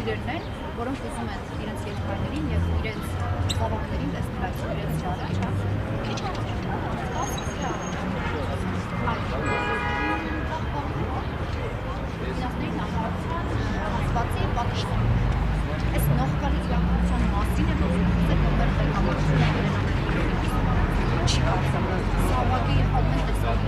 հյուրերն են, որոնք ուզում են իրենց եղբայրներին եւ իրենց զավակներին տեսնել այս իրենց ճանաչը։ Այս նողկալի իրականության մասին է որ չի կարծում սավագի ամեն տեսակ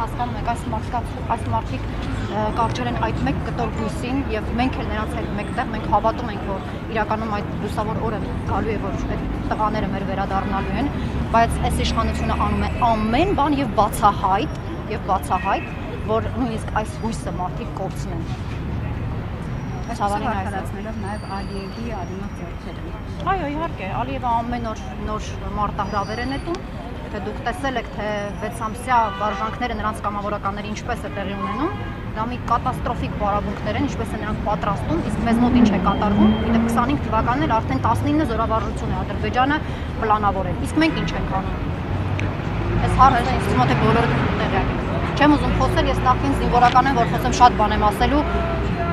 հասկանում եք, այս մարդիկ կարճել են այդ մեկ կտոր բույսին եւ մենք էլ նրանց հետ մեկտեղ մենք հավատում ենք, որ իրականում այդ լուսավոր օրը գալու է, որ այդ տղաները մեր վերադառնալու են, բայց այս իշխանությունը անում է ամեն բան եւ բացահայտ, որ նույնիսկ այս հույսը մարդիկ կորցնեն։ Ցավալին հայտարարություններով նաեւ Ալիևի արիմոտ ձեռքերը։ Այո, իհարկե, Ալիևը ամեն օր նոր մարտահրավեր է նետում։ Թե դուք տեսել եք, թե 6 ամսյա վարժանքները նրանց կամավորականների ինչպես է տեղի ունենում, դա մի կատաստրոֆիկ պարապմունքներ են, ինչպես է նրանք պատրաստում, իսկ մեզ մոտ ինչ է կատարվում։ Իդեպ 25 թվականն էլ արդեն 19 զորավարժություն է Ադրբեջանը պլանավորել։ Իսկ մենք ինչ ենք անում։ Այս հարցը ինձ մոտ է բոլորը տեղյակ են։ Չեմ ուզում խոսել, ես նախքին զինվորական եմ, որ խոսեմ շատ բան եմ ասելու,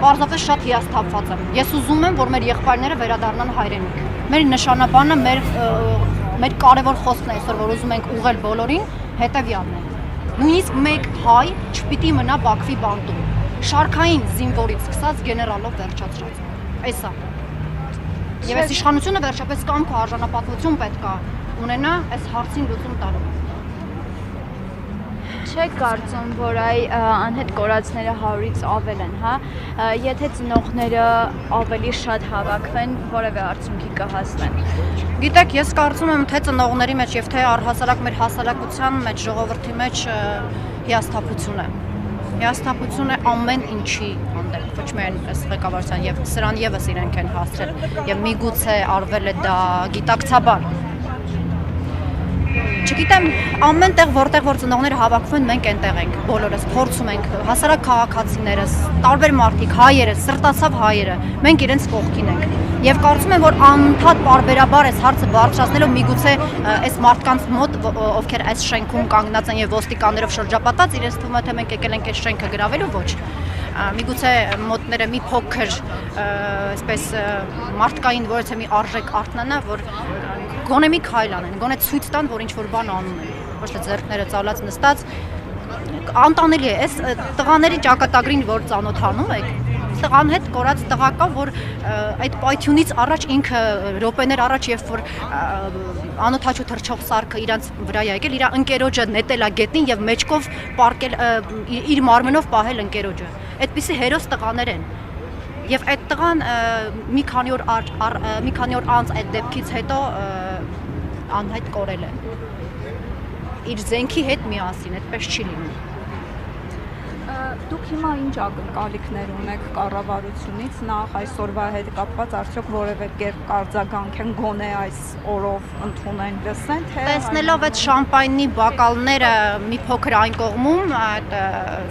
պարզապես շատ հիասթափված եմ։ Ես ուզում եմ, որ մեր եղբայրները վերադառնան հայրենիք։ Մեր նշանաբանը, մեր կարևոր խոսքն է այսօր, որ ուզում ենք ուղղել բոլորին, հետևյալն է։ Նույնիսկ մեկ հայ չպիտի մնա Բաքվի բանտում։ Շարքային զինվորից սկսած գեներալով վերջացրած։ Էսա։ Եվ այս իշխանությունը վերջապես կամք ու արժանապատվություն պետք է ունենա այս հարցին լուծում տալու։ Չեք կարծում, որ անհետ կորածները 100-ից ավել են, հա? Եթե ծնողները ավելի շատ հավաքվեն, որևէ արդյունքի կհասնեն։ Գիտեք, ես կարծում եմ, թե ծնողների մեջ եւ թե առհասարակ մեր հասարակության մեջ, ժողովրդի մեջ հիասթափություն է։ Հիասթափություն է ամեն ինչի հանդեպ, ոչ միայն այս ղեկավարության եւ սրան եւս իրենք են հասցրել եւ միգուցե արվել է դա գիտակցաբար։ Չգիտեմ, ամեն տեղ որտեղ որ ծնողները հավաքվում են, մենք այնտեղ ենք, բոլորս փորձում ենք, հասարակ քաղաքացիներս, տարբեր մարդիկ, հայերը, սրտացավ հայերը, մենք իրենց կողքին ենք։ Եվ կարծում եմ, որ անընդհատ պարբերաբար այս հարցը բարձրացնելով միգուցե այս մարդկանց մոտ, ովքեր այս շենքում կանգնած են եւ ոստիկաններով շրջապատած, իրենց թվում է թե մենք եկել ենք այս շենքը գրավելու, ոչ։ Միգուցե մոտները մի փոքր, այսպես մարդկային որևէ մի արժեք արթնանա, որ գոնե մի քայլ անեն, գոնե ցույց տան, որ ինչ-որ բան անում են, ոչ թե ձեռքները ծալած նստած, անտանելի է, այս տղաների ճակատագրին, որ ծանոթանում եք, տղան հետ կորած տղա կա, որ այդ պայթյունից առաջ ինքը րոպեներ առաջ, երբ որ անօթաչու թռչող սարքը իրանց վրա է եկել, իր ընկերոջը նետել է գետնին եւ մեջքով պարկել իր մարմնով պահել ընկերոջը։ Այդպիսի հերոս տղաներ են։ Եվ այդ տղան մի քանի օր անց այդ դեպքից հետո անհայտ կորել է։ Իր զենքի հետ միասին, այդպես չի լինում։ Դուք հիմա ինչ ակնկալիքներ ունեք կառավարությունից, նախ այսօրվա հետ կապված արդյոք որևէ կերպ կարձագանք են գոնե այս օրով ընդունեն, լսեն, թե տեսնելով այդ շամպայնի բակալները մի փոքր այն կողմում, այդ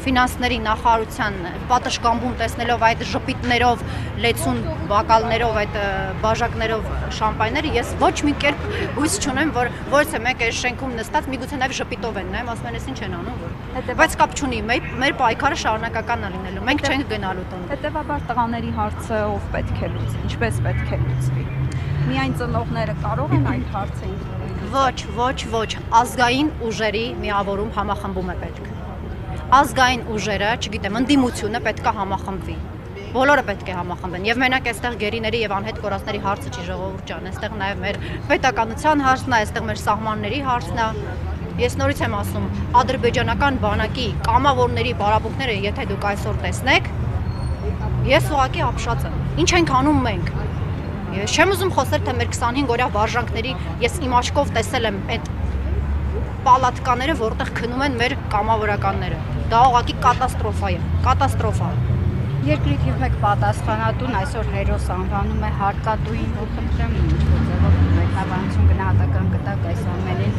ֆինանսների նախարարության պատշգամբում տեսնելով այդ ժպիտներով, լեցուն բակալներով, այդ բաժակներով շամպայները, ես ոչ մի կերպ հույս չունեմ, որ ոչ թե մեկ այս շենքում նստած միգուցե նաև ժպիտով են նայում, ասում են, ինչ են անում, բայց կապ չունի, մեր պայքարը շարունակական է լինելու, մենք չենք գնալու տուն։ Հետևաբար տղաների հարցը ով պետք է լուծի, ինչպես պետք է լուծվի։ Միայն ծնողները կարող են այդ հարցը Ոչ, ազգային ուժերի միավորում համախմբում է պետք։ Ազգային ուժերը, չգիտեմ, ընդդիմությունը պետք է համախմբվի։ Բոլորը պետք է համախմբեն։ Եվ մենակ այստեղ գերիների եւ անհետ կորածների հարցը չի, ժողովուրդ ջան, այստեղ նաեւ մեր պետականության հարցն է, այստեղ մեր սահմանների հարցն է։ Ես նորից եմ ասում, ադրբեջանական բանակի կամավորների պարապմունքները, եթե դուք այսօր տեսնեք, ես ուղղակի ապշած եմ։ Ինչ ենք անում մենք։ Ես չեմ ուզում խոսել, թե մեր 25 օրյա վարժանքների ես իմ աչքով տեսել եմ այդ պալատկաները, որտեղ քնում են մեր կամավորականները։ Դա ուղղակի կատաստրոֆա է, կատաստրոֆա։ Երկրի թիվ 1 պատասխանատուն այսօր հերոս անվանում է Հարկադուին, որ խնդրեմ ինչ-որ ձևով մեկնաբանություն գնահատական կտակ այս ամենին,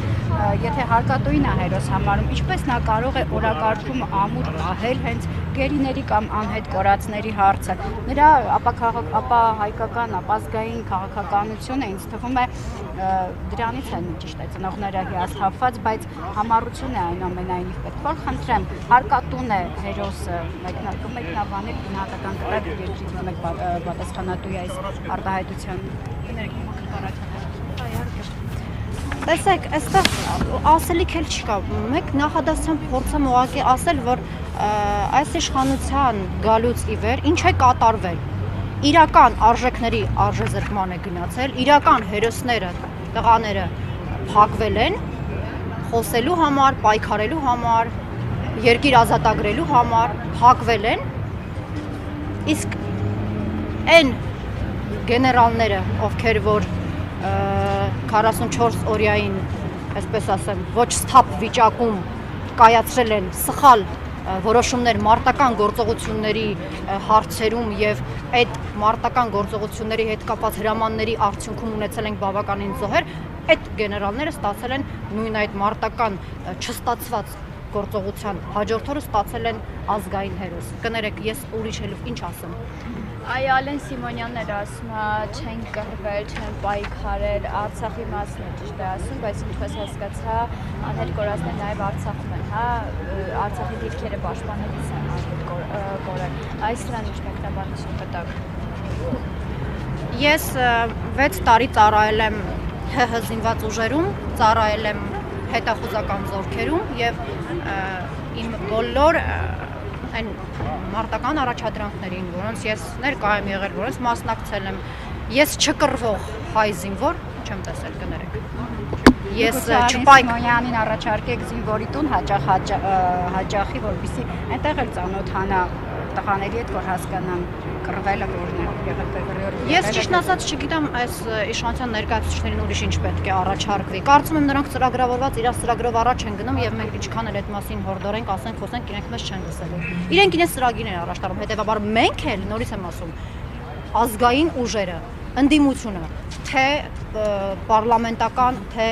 եթե հարկատուին է հերոս համարում, ինչպես նա կարող է օրակարգում ամուր պահել հենց գերիների կամ անհետ կորածների հարցը։ Նրա ապահայկական, ապազգային քաղաքականությունը ինձ թվում է դրանից են ճիշտ է ծնողները հիասթափված, բայց համառություն է այնուամենայնիվ պետք որ խնդրեմ, հարկատուն է հերոսը մեկնաբանել գնահատական կարգ երկրից մեկ պատասխանատու է այս արտահայտության։ Տեսեք, այստեղ ասելիք էլ չկա։ Մեկ նախադասության փորձեմ ուղղակի ասել, որ այս իշխանության գալուց ի վեր ինչ է կատարվել։ Իրական արժեքների արժեզրկման է գնացել, իրական հերոսները, տղաները փակվել են խոսելու համար, պայքարելու համար, երկիր ազատագրելու համար, փակվել են։ Իսկ այն գեներալները, ովքեր որ 44 օրյային, այսպես ասեմ, ոչ սթափ վիճակում կայացրել են սխալ որոշումներ մարտական գործողությունների հարցերում եւ այդ մարտական գործողությունների հետ կապված հրամանների արդյունքում ունեցել ենք բավականին զոհեր, այդ գեներալները ստացել են նույն այդ մարտական չստացված գործողության հաջորդ օրը ստացել են ազգային հերոս։ Կներեք, ես ուրիշ ելուվ ինչ ասեմ։ Այ Ալեն Սիմոնյանն էր ասում, չեն կռվել, չեն պայքարել, Արցախի մասն է ճիշտ է ասում, բայց ինչպես հասկացա, անհետ կորածները նաև Արցախում են, հա, Արցախի դիրքերը պաշտպանելիս են անհետ կորել։ Այս դրան ինչ մեկնաբանություն կտակ։ Ես 6 տարի ծառայել եմ ՀՀ զինված ուժերում, ծառայել եմ հետախուզական զորքերում եւ իմ բոլոր այն մարտական առաջադրանքներին, որոնց ես ներկայ եմ եղել, որոնց մասնակցել եմ, ես չկռվող հայ զինվոր չեմ տեսել, կներեք։ Ես Սիմոնյանին առաջարկեք զինվորի տուն հաճախի, որպեսզի այնտեղ էլ ծանոթանա տղաների հետ, որ հասկանան կռվելը որն է եղել։ Ես ճիշտն ասած չգիտեմ այս իշխանության ներկայացուցիչներին ուրիշ ինչ պետք է առաջարկվի։ Կարծում եմ նրանք ծրագրավորված իրար ծրագրով առաջ են գնում եւ մենք ինչքան էլ այդ մասին հորդորենք, ասենք, խոսենք, իրենք մեզ չեն լսելու։ Իրենք իրենց ծրագիրներ են առաջ տարում, հետեւաբար մենք էլ նորից եմ ասում, ազգային ուժերը, ընդդիմությունը, թե պարլամենտական, թե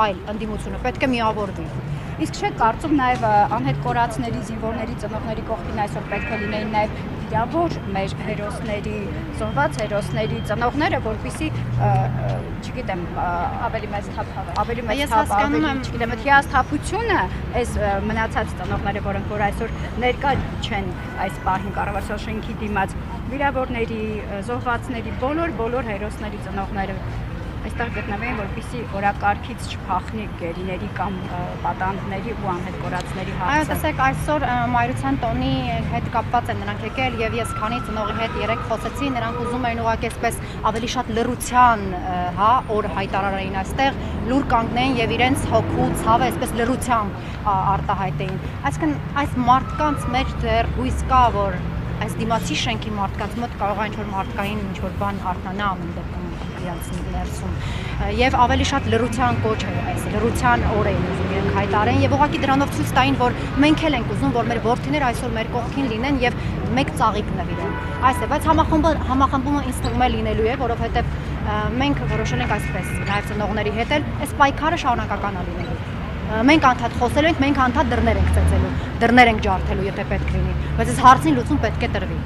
այլ ընդդիմությունը պետք է միավորվի։ Իսկ չէ կարծում նաև անհետ կորածների զինվորների ծնողների կողքին այսօր պետք է լինեին նաև վիրավոր մեր հերոսների, զոհված հերոսների ծնողները, որպեսզի, չգիտեմ, ավելի մեծ թափ, չգիտեմ, հիասթափությունը այս մնացած ծնողները, որոնք որ այսօր ներկա չեն այս պահին կառավարության շենքի դիմաց, վիրավորների, զոհվածների, բոլոր հերոսների ծնողները այստեղ գտնվեն, որպեսզի օրակարգից չփախնի գերիների կամ պատանդների ու անհետ կորածների հարցը։ Այո, տեսեք, այսօր մայրության տոնի հետ կապված են նրանք եկել եւ ես քանի ծնողի հետ երեք խոսեցի, նրանք ուզում էին ուղղակի այսպես ավելի շատ լռության, հա, օր հայտարարային այստեղ, լուր կանգնեն եւ իրենց հոգու ցավը այսպես լռությամբ արտահայտեին։ Այսինքն այս մարդկանց մեջ դեռ հույս կա, որ այս դիմացի շենքի մարդկանց մոտ կարող է ինչ-որ մարդկային ինչ-որ բան արթնանա ամեն դեպքում իրենց ներսում եւ ավելի շատ լռության կոչ է այս լռության օր են ուզում իրենք հայտարարեն եւ ուղղակի դրանով ցույց տային, որ մենք էլ ենք ուզում, որ մեր որդիները այսօր մեր կողքին լինեն եւ մեկ ծաղիկ նվիրեն։ Այս է, բայց համախմբումը ինձ թվում է լինելու է, որովհետեւ մենք որոշել ենք այսպես նաեւ ծնողների հետ էլ այս պայքարը շարունակական է լինելու։ Մենք անդադ խոսելու ենք, մենք անդադ դռներ ենք ծեծելու, դռներ ենք ջարդելու, եթե պետք լինի, բայց այս հարցին լուծում պետք է տրվի։